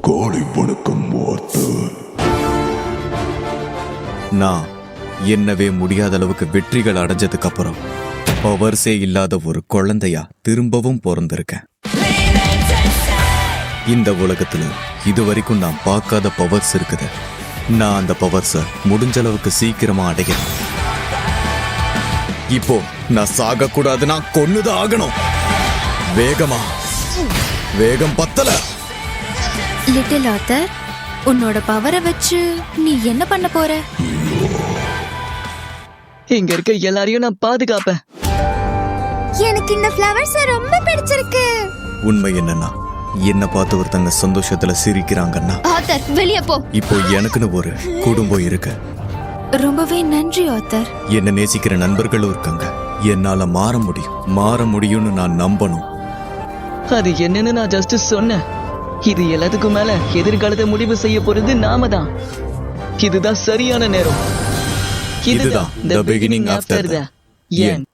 காலை வணக்கம் ஆர்த்தர். நான் என்னவே முடியாத அளவுக்கு வெற்றிகள் அடைஞ்சதுக்கு அப்புறம் பவர்ஸே இல்லாத ஒரு குழந்தையா திரும்பவும் பிறந்திருக்கேன். இந்த உலகத்துல இதுவரைக்கும் நான் பார்க்காத பவர்ஸ் இருக்குது. நான் அந்த பவர்ஸை முடிஞ்ச அளவுக்கு சீக்கிரமா அடைகிறேன். இப்போ நான் சாகக்கூடாதுன்னா கொன்னுதான் ஆகணும். வேகம் பத்தல. லிட்டில் ஆத்தர், உன்னோட பவரை வச்சு நீ என்ன பண்ண போற? இங்க இருக்க எல்லாரையும் நான் பாதுகாப்பேன். எனக்கு இந்த ஃப்ளவர்ஸ் ரொம்ப பிடிச்சிருக்கு. உண்மை என்னன்னா, என்ன பார்த்து ஒருத்தங்க சந்தோஷத்துல சிரிக்கிறாங்கன்னா ஆத்தர், வெளியே போ. இப்போ எனக்குன்னு ஒரு குடும்பம் இருக்கு. ரொம்பவே நன்றி ஆத்தர். என்ன நேசிக்கிற நண்பர்களும் இருக்காங்க. என்னால மாற முடியும்னு நான் நம்பணும். அது என்னன்னு நான் ஜஸ்ட் சொன்னேன். இது எல்லாத்துக்கும் மேல எதிர்காலத்தை முடிவு செய்ய போறது நாம தான். இதுதான் சரியான நேரம். இதுதான் the beginning after the end.